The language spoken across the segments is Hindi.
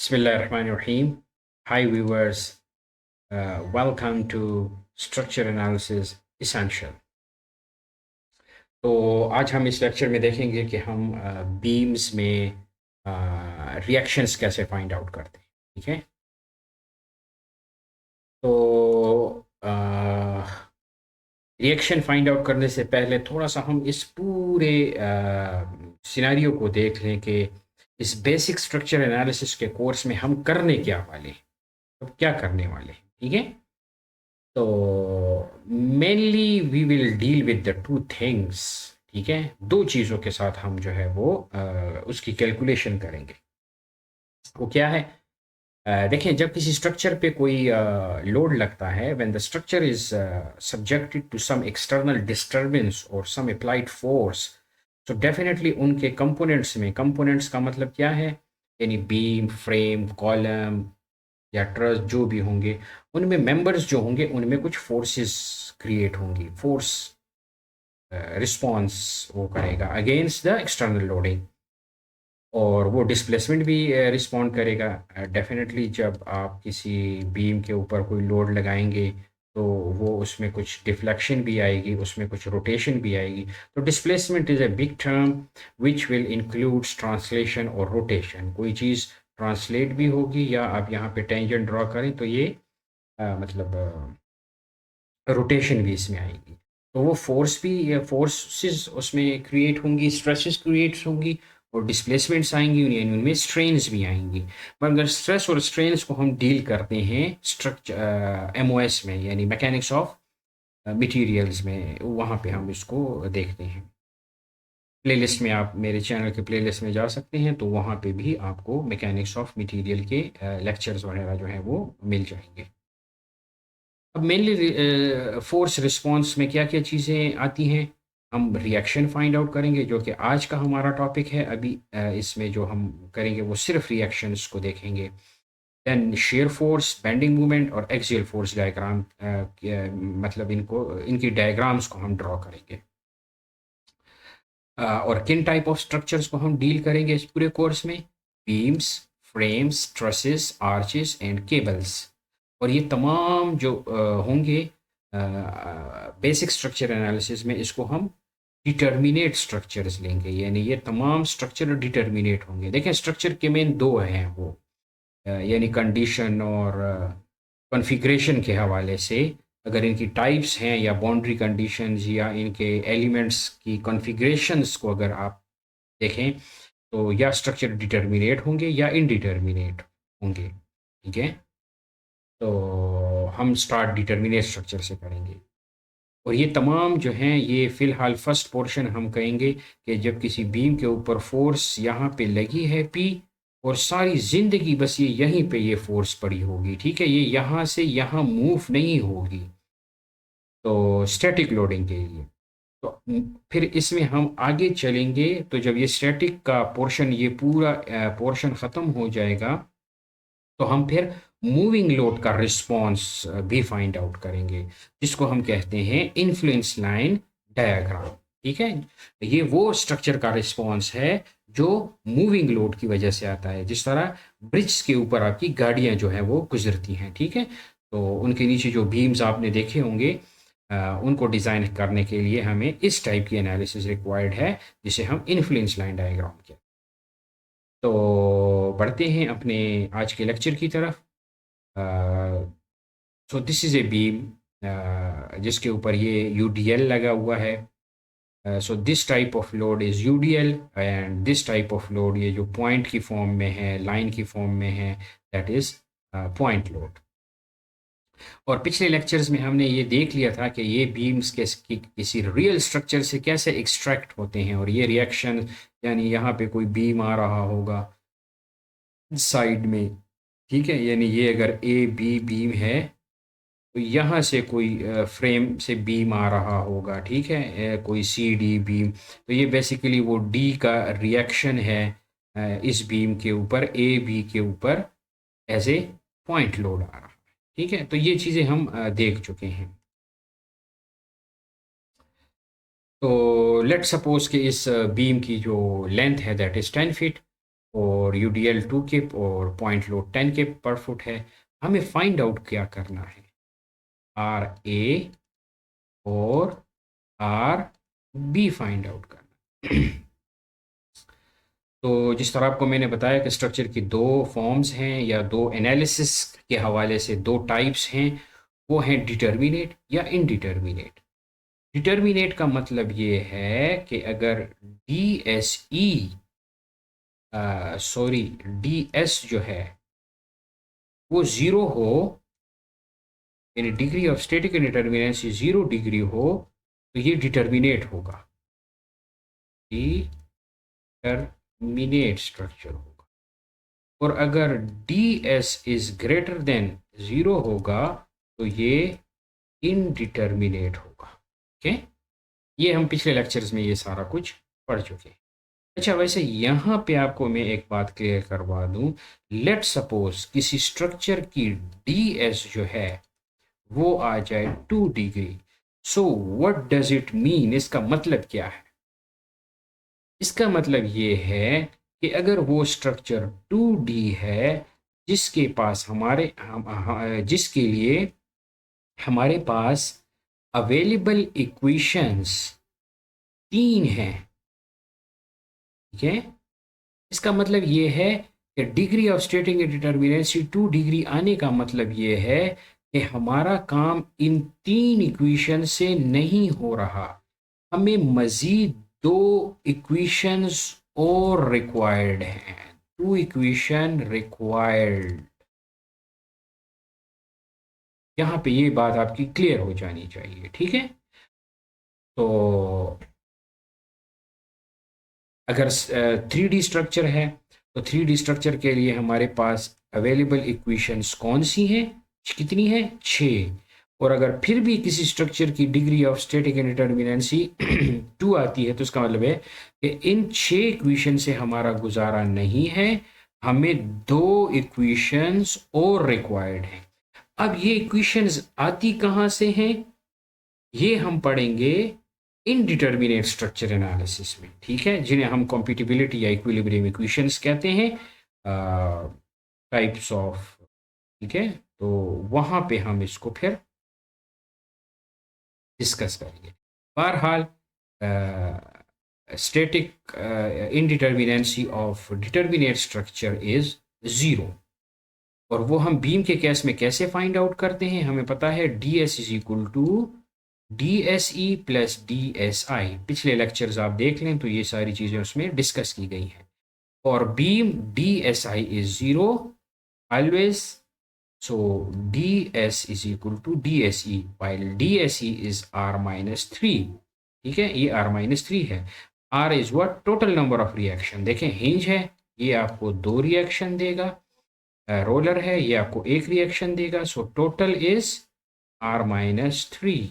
Bismillahirrahmanirrahim. Hi viewers, welcome to Structure Analysis Essential. तो आज हम इस लेक्चर में देखेंगे कि हम बीम्स में रिएक्शंस कैसे फाइंड आउट करते हैं, ठीक है। तो रिएक्शन फाइंड आउट करने से पहले थोड़ा सा हम इस पूरे सिनेरियो को देख लें कि इस बेसिक स्ट्रक्चर एनालिसिस के कोर्स में हम करने क्या वाले हैं, अब क्या करने वाले हैं, ठीक है। तो mainly we will deal with the two things, ठीक है। दो चीज़ों के साथ हम जो है वो उसकी कैलकुलेशन करेंगे। वो क्या है? देखें, जब किसी स्ट्रक्चर पे कोई लोड लगता है, when the structure is subjected to some external disturbance और सम अप्लाइड फोर्स, तो डेफिनेटली उनके कंपोनेंट्स में, कंपोनेंट्स का मतलब क्या है, यानी बीम, फ्रेम, कॉलम या ट्रस जो भी होंगे, उनमें मेंबर्स जो होंगे उनमें कुछ फोर्सेस क्रिएट होंगी। फोर्स रिस्पॉन्स वो करेगा अगेंस्ट द एक्सटर्नल लोडिंग, और वो डिस्प्लेसमेंट भी रिस्पॉन्ड करेगा। डेफिनेटली जब आप किसी बीम के ऊपर कोई लोड लगाएंगे तो वो उसमें कुछ डिफ्लेक्शन भी आएगी, उसमें कुछ रोटेशन भी आएगी। तो displacement is a big term which will includes translation और रोटेशन। कोई चीज़ ट्रांसलेट भी होगी, या आप यहाँ पे टेंजेंट ड्रॉ करें तो ये मतलब रोटेशन भी इसमें आएगी। तो वो फोर्स भी, फोर्सेस उसमें क्रिएट होंगी, स्ट्रेसेस क्रिएट होंगी, और डिस्प्लेसमेंट्स आएंगी, यानी उनमें स्ट्रेन्स भी आएंगी। मगर स्ट्रेस और स्ट्रेन्स को हम डील करते हैं स्ट्रक्चर एमओएस में, यानी मैकेनिक्स ऑफ मटेरियल्स में। वहाँ पे हम इसको देखते हैं। प्लेलिस्ट में, आप मेरे चैनल के प्लेलिस्ट में जा सकते हैं, तो वहाँ पे भी आपको मैकेनिक्स ऑफ मटेरियल के लेक्चर्स वगैरह जो हैं वो मिल जाएंगे। अब मेनली फोर्स रिस्पॉन्स में क्या क्या चीज़ें आती हैं, हम रिएक्शन फाइंड आउट करेंगे, जो कि आज का हमारा टॉपिक है। अभी इसमें जो हम करेंगे वो सिर्फ रिएक्शंस को देखेंगे। Then shear force, bending movement और एक्सियल फोर्स डायग्राम, मतलब इनकी डायग्राम्स को हम ड्रॉ करेंगे। और किन टाइप ऑफ स्ट्रक्चर्स को हम डील करेंगे इस पूरे कोर्स में? Beams, frames, trusses, arches and cables. और ये तमाम जो होंगे बेसिक स्ट्रक्चर एनालिसिस में, इसको हम डिटर्मिनेट स्ट्रक्चर्स लेंगे, यानी ये तमाम स्ट्रक्चर डिटर्मिनेट होंगे। देखें, स्ट्रक्चर के मेन दो हैं वो, यानी कंडीशन और कॉन्फ़िगरेशन के हवाले से। अगर इनकी टाइप्स हैं या बाउंड्री कंडीशंस या इनके एलिमेंट्स की कॉन्फ़िगरेशंस को अगर आप देखें, तो या स्ट्रक्चर डिटर्मिनेट होंगे या इनडिटर्मिनेट होंगे, ठीक है। तो हम स्टार्ट डिटर्मिनेट स्ट्रक्चर से करेंगे। और ये तमाम जो हैं, ये फ़िलहाल फर्स्ट पोर्शन हम कहेंगे कि जब किसी बीम के ऊपर फोर्स यहाँ पे लगी है पी, और सारी ज़िंदगी बस ये यहीं पे ये फोर्स पड़ी होगी, ठीक है। ये यहाँ से यहाँ मूव नहीं होगी, तो स्टैटिक लोडिंग के लिए। तो फिर इसमें हम आगे चलेंगे, तो जब ये स्टैटिक का पोर्शन, ये पूरा पोर्शन ख़त्म हो जाएगा, तो हम फिर मूविंग लोड का रिस्पॉन्स भी फाइंड आउट करेंगे, जिसको हम कहते हैं इन्फ्लुएंस लाइन डायग्राम, ठीक है। ये वो स्ट्रक्चर का रिस्पॉन्स है जो मूविंग लोड की वजह से आता है। जिस तरह ब्रिज के ऊपर आपकी गाड़ियां जो है वो गुजरती हैं, ठीक है। तो उनके नीचे जो बीम्स आपने देखे होंगे, उनको डिज़ाइन करने के लिए हमें इस टाइप की एनालिसिस रिक्वायर्ड है, जिसे हम इन्फ्लुएंस लाइन डायग्राम कहते हैं। तो बढ़ते हैं अपने आज के लेक्चर की तरफ। So this is a beam जिसके ऊपर ये यूडीएल लगा हुआ है। So this type of load is UDL, and this type of load, ये जो पॉइंट की फॉर्म में है, लाइन की फॉर्म में है, दैट इज़ पॉइंट लोड। और पिछले लेक्चर्स में हमने ये देख लिया था कि ये बीम्स किसी रियल स्ट्रक्चर से कैसे एक्सट्रैक्ट होते हैं, और ये रिएक्शन, यानी यहाँ पे कोई बीम आ रहा होगा साइड में, ठीक है। यानी ये अगर ए बी बीम है, तो यहाँ से कोई फ्रेम से बीम आ रहा होगा, ठीक है, कोई सी डी बीम। तो ये बेसिकली वो डी का रिएक्शन है इस बीम के ऊपर, ए बी के ऊपर, एज ए पॉइंट लोड आ रहा है, ठीक है। तो ये चीज़ें हम देख चुके हैं। तो लेट सपोज कि इस बीम की जो लेंथ है दैट इज़ 10 फीट, और यूडीएल 2 के और पॉइंट लोड 10 के पर फुट है। हमें फाइंड आउट क्या करना है, आर ए और आर बी फाइंड आउट करना। तो जिस तरह आपको मैंने बताया कि स्ट्रक्चर की दो फॉर्म्स हैं या दो एनालिसिस के हवाले से दो टाइप्स हैं, वो हैं डिटर्मिनेट या इनडिटर्मिनेट। डिटर्मिनेट का मतलब ये है कि अगर डी एस ई सॉरी डी एस जो है वो ज़ीरो हो, यानी डिग्री ऑफ स्टैटिक इंडिटर्मिनेंसी 0 डिग्री हो, तो ये डिटर्मिनेट होगा, डिटर्मिनेट स्ट्रक्चर होगा। और अगर D S is greater than 0 होगा तो ये इनडिटर्मिनेट होगा। ओके, ये हम पिछले लेक्चर्स में ये सारा कुछ पढ़ चुके हैं। अच्छा, वैसे यहाँ पे आपको मैं एक बात क्लियर करवा दूँ। लेट सपोज किसी स्ट्रक्चर की डी एस जो है वो आ जाए 2 degree. So what does it mean, इसका मतलब क्या है? इसका मतलब ये है कि अगर वो स्ट्रक्चर 2D है जिसके पास जिसके लिए हमारे पास अवेलेबल इक्वेशंस 3 हैं, ठीक है, इसका मतलब ये है कि डिग्री ऑफ स्टेटिंग डिटर्मिनेंसी 2 डिग्री आने का मतलब ये है कि हमारा काम इन 3 इक्वेशन से नहीं हो रहा, हमें मजीद 2 इक्वेशंस और रिक्वायर्ड हैं, 2 इक्वेशन रिक्वायर्ड। यहाँ पे ये बात आपकी क्लियर हो जानी चाहिए, ठीक है। तो अगर 3D स्ट्रक्चर है तो 3D स्ट्रक्चर के लिए हमारे पास अवेलेबल इक्वेशंस कौन सी हैं, कितनी है, 6। और अगर फिर भी किसी स्ट्रक्चर की डिग्री ऑफ स्टैटिक इंडिटर्मिनेंसी 2 आती है तो इसका मतलब है कि इन 6 इक्वेशन से हमारा गुजारा नहीं है, हमें 2 इक्वेशंस और रिक्वायर्ड हैं। अब ये इक्वेशंस आती कहाँ से हैं, ये हम पढ़ेंगे इनडिटर्मिनेट स्ट्रक्चर एनालिसिस में, ठीक है, जिन्हें हम कॉम्पिटिबिलिटी या इक्विलिब्रियम इक्वेशंस कहते हैं, टाइप्स ऑफ, ठीक है। तो वहाँ पे हम इसको फिर डिस्कस करेंगे। बहरहाल static indeterminacy of determinate structure is 0। और वो हम बीम के केस में कैसे फाइंड आउट करते हैं, हमें पता है D S is equal to D S E plus D S I. पिछले लेक्चर्स आप देख लें तो ये सारी चीज़ें उसमें डिस्कस की गई हैं। और beam D S I is 0 always, so D S is equal to D S E, while D S E is R minus 3, ठीक है, ये आर माइनस 3 है। R is what, total number of reaction. देखें हिंज है, ये आपको 2 रिएक्शन देगा, रोलर है, ये आपको 1 रिएक्शन देगा, so total is R minus 3,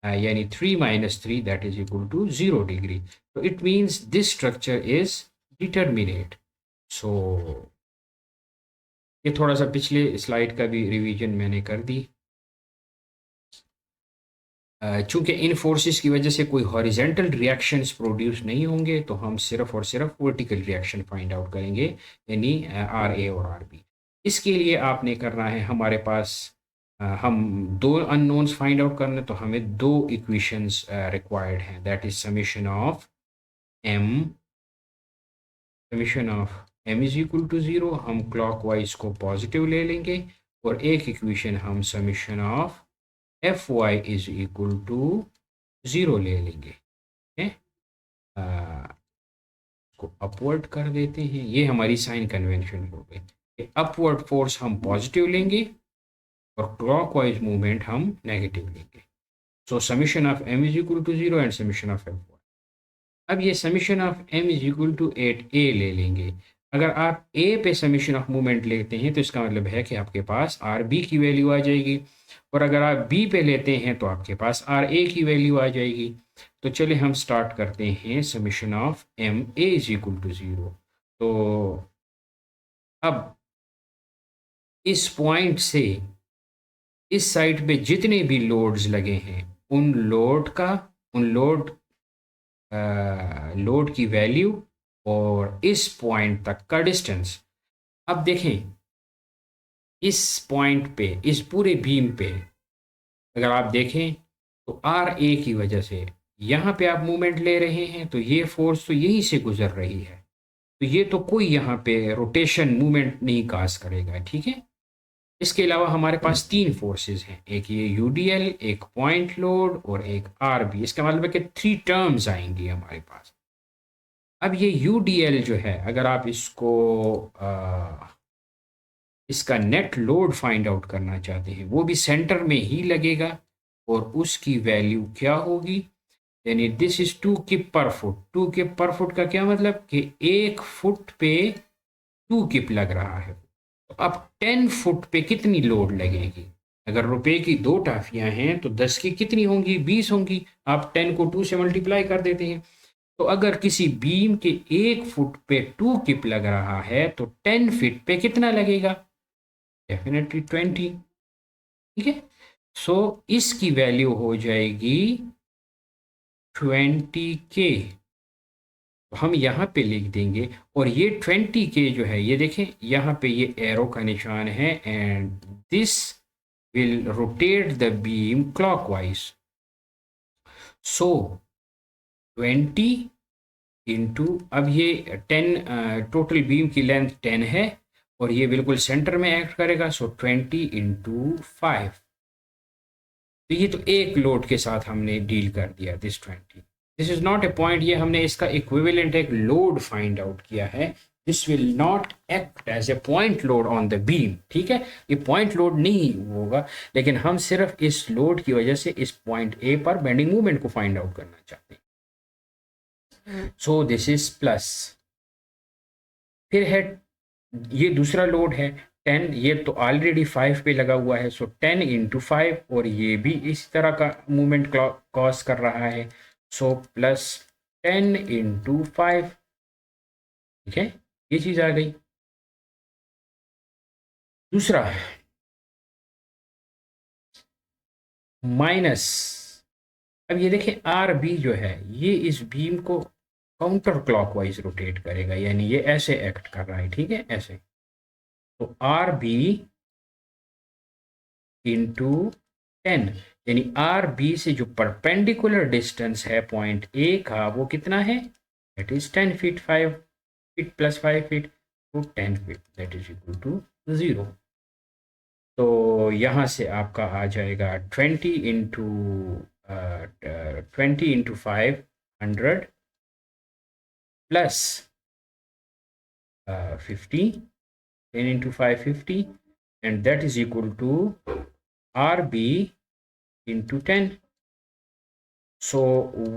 यानी 3 minus 3 that is equal to 0 degree. तो it means this structure is determinate. So ये थोड़ा सा पिछले स्लाइड का भी रिवीजन मैंने कर दी। चूंकि इन फोर्सेस की वजह से कोई हॉरिजेंटल रिएक्शंस प्रोड्यूस नहीं होंगे तो हम सिर्फ और सिर्फ वर्टिकल रिएक्शन फाइंड आउट करेंगे, यानी आर ए और आर बी। इसके लिए आपने करना है, हमारे पास हम 2 अननोन्स फाइंड आउट करने, तो हमें 2 इक्वेशंस रिक्वायर्ड हैं, that is summation of M is equal to 0, हम क्लॉकवाइज को पॉजिटिव ले लेंगे, और एक इक्वेशन हम summation of F Y is equal to 0 ले लेंगे, को अपवर्ड कर देते हैं, ये हमारी साइन कन्वेंशन हो गई। अपवर्ड फोर्स हम पॉजिटिव लेंगे और क्लॉकवाइज मूवमेंट हम नेगेटिव लेंगे। So summation of M is equal to 0 and summation of F Y. अब ये summation of M is equal to 8a ले लेंगे। अगर आप ए पे समीशन ऑफ मूवमेंट लेते हैं तो इसका मतलब है कि आपके पास आर बी की वैल्यू आ जाएगी, और अगर आप बी पे लेते हैं तो आपके पास आर ए की वैल्यू आ जाएगी। तो चलिए हम स्टार्ट करते हैं summation of M A is equal to 0। तो अब इस पॉइंट से इस साइड पे जितने भी लोड्स लगे हैं उन लोड की वैल्यू और इस पॉइंट तक का डिस्टेंस। अब देखें इस पॉइंट पे, इस पूरे बीम पे अगर आप देखें तो आर ए की वजह से यहाँ पे आप मूवमेंट ले रहे हैं, तो ये फोर्स तो यहीं से गुजर रही है, तो ये तो कोई यहाँ पे रोटेशन मूवमेंट नहीं काज करेगा, ठीक है। इसके अलावा हमारे पास तीन फोर्सेस हैं, एक ये यूडीएल, एक पॉइंट लोड और एक आरबी। इसका मतलब है कि थ्री टर्म्स आएंगी हमारे पास। अब ये यूडीएल जो है, अगर आप इसको इसका नेट लोड फाइंड आउट करना चाहते हैं, वो भी सेंटर में ही लगेगा और उसकी वैल्यू क्या होगी, यानी दिस इज 2 किप पर फुट। 2 किप पर फुट का क्या मतलब कि 1 फुट पे 2 किप लग रहा है। तो अब 10 फुट पे कितनी लोड लगेगी? अगर रुपए की 2 टाफियां हैं तो 10 की कितनी होंगी? 20 होंगी। आप 10 को 2 से मल्टीप्लाई कर देते हैं। तो अगर किसी बीम के 1 फुट पे 2 किप लग रहा है तो 10 फीट पे कितना लगेगा? डेफिनेटली 20। ठीक है। सो इसकी वैल्यू हो जाएगी 20 के। तो हम यहाँ पे लिख देंगे, और ये 20 के जो है, ये देखें यहाँ पे ये एरो का निशान है, and this will rotate the beam clockwise. So 20 into, अब ये 10, टोटल बीम की लेंथ 10 है और ये बिल्कुल सेंटर में एक्ट करेगा, सो 20 इंटू 5। तो ये तो एक लोड के साथ हमने डील कर दिया, this 20। This is not a point, ये हमने इसका इक्विवेलेंट एक लोड फाइंड आउट किया है। This will not act as a point load on the beam, ठीक है। ये पॉइंट लोड नहीं होगा, लेकिन हम सिर्फ इस लोड की वजह से इस पॉइंट ए पर बेंडिंग मूवमेंट को फाइंड आउट करना चाहते हैं। So this is plus. फिर है ये दूसरा लोड है 10, ये तो ऑलरेडी 5 पे लगा हुआ है, सो 10 इंटू 5, और ये भी इस तरह का मूवमेंट कॉज कर रहा है, सो प्लस 10 इंटू 5। ठीक है, ये चीज आ गई। दूसरा माइनस, अब ये देखें आर बी जो है, ये इस बीम को काउंटर क्लॉकवाइज रोटेट करेगा, यानी ये ऐसे एक्ट कर रहा है, ठीक है, ऐसे। तो आर बी इंटू 10, यानी आर बी से जो परपेंडिकुलर डिस्टेंस है पॉइंट ए का, वो कितना है? That is 10 feet. 5 feet plus 5 feet, तो 10 feet, that is equal to 0। तो यहाँ से आपका आ जाएगा 20 into 500 plus 50, 10 into 5 50, and that is equal to RB into 10. So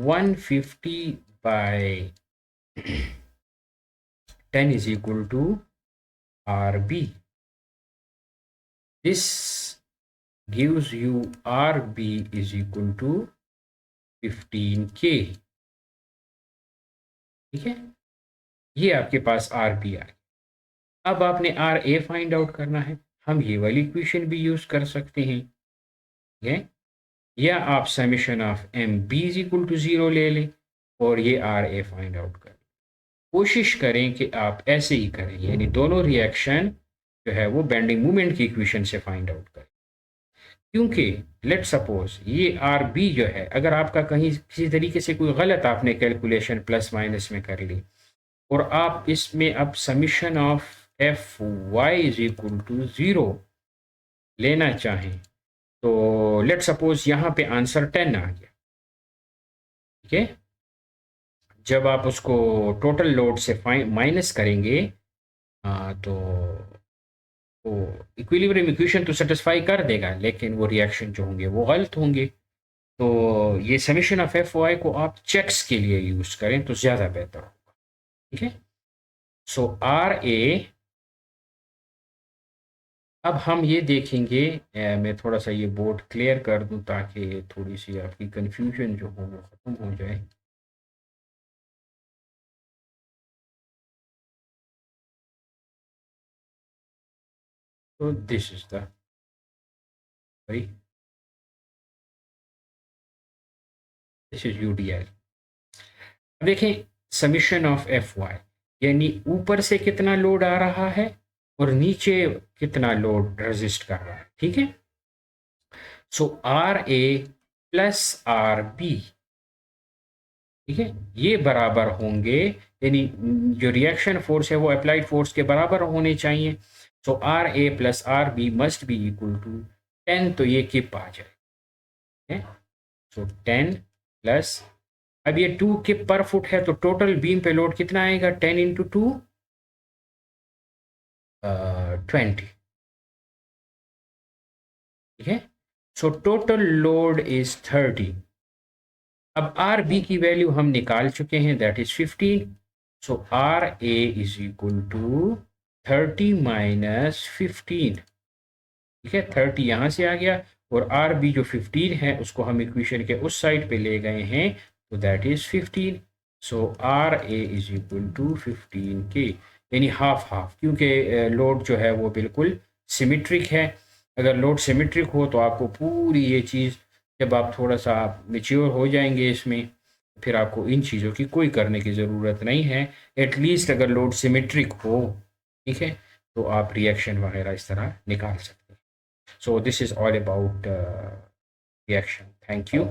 150 by 10 is equal to RB. This gives you RB is equal to 15K. ठीक है, ये आपके पास RB आ गया। अब आपने RA फाइंड आउट करना है, हम ये वाली इक्वेशन भी यूज कर सकते हैं, ठीक है, या आप summation of M B is equal to 0 ले लें और ये आर ए फाइंड आउट करें। कोशिश करें कि आप ऐसे ही करें, यानी दोनों रिएक्शन जो है वो बेंडिंग मोमेंट की इक्वेशन से फाइंड आउट करें। क्योंकि लेट सपोज ये आर बी जो है, अगर आपका कहीं किसी तरीके से कोई गलत आपने कैलकुलेशन प्लस माइनस में कर ली और आप इसमें अब summation of F Y is equal to 0 लेना चाहें, तो लेट सपोज यहाँ पे आंसर 10 आ गया, ठीक है। जब आप उसको टोटल लोड से माइनस करेंगे, तो वो इक्विलिब्रियम इक्वेशन तो सेटिस्फाई कर देगा, लेकिन वो रिएक्शन जो होंगे वो गलत होंगे। तो ये समीशन ऑफ एफ वाई को आप चेक्स के लिए यूज करें तो ज़्यादा बेहतर होगा, ठीक है। सो आर ए, अब हम ये देखेंगे, मैं थोड़ा सा ये बोर्ड क्लियर कर दूं ताकि थोड़ी सी आपकी कंफ्यूजन जो हो वो ख़त्म हो जाए। तो दिस इज द भाई, दिस इज यूडीएल। देखें समीशन ऑफ एफ वाई, यानी ऊपर से कितना लोड आ रहा है और नीचे कितना लोड रेजिस्ट कर रहा है, ठीक है। So R A plus R B, ठीक है, ये बराबर होंगे, यानी जो रिएक्शन फोर्स है वो अप्लाइड फोर्स के बराबर होने चाहिए। So R A plus R B must be equal to 10, तो ये किप आ जाए। सो 10 प्लस, अब ये 2 किप पर फुट है तो टोटल बीम पे लोड कितना आएगा, 10 इंटू 2 20, ठीक है। So total load is 30। अब आर बी की वैल्यू हम निकाल चुके हैं, that is 15। So R A is equal to 30 minus 15, ठीक है, 30 यहाँ से आ गया और आर बी जो 15 है उसको हम इक्वेशन के उस साइड पे ले गए हैं, तो that is 15। So R A is equal to 15 के, यानी हाफ हाफ, क्योंकि लोड जो है वो बिल्कुल सिमेट्रिक है। अगर लोड सिमेट्रिक हो तो आपको पूरी ये चीज़, जब आप थोड़ा सा मेच्योर हो जाएंगे इसमें, फिर आपको इन चीज़ों की कोई करने की ज़रूरत नहीं है। एटलीस्ट अगर लोड सिमेट्रिक हो, ठीक है, तो आप रिएक्शन वगैरह इस तरह निकाल सकते हैं। So this is all about reaction. Thank you.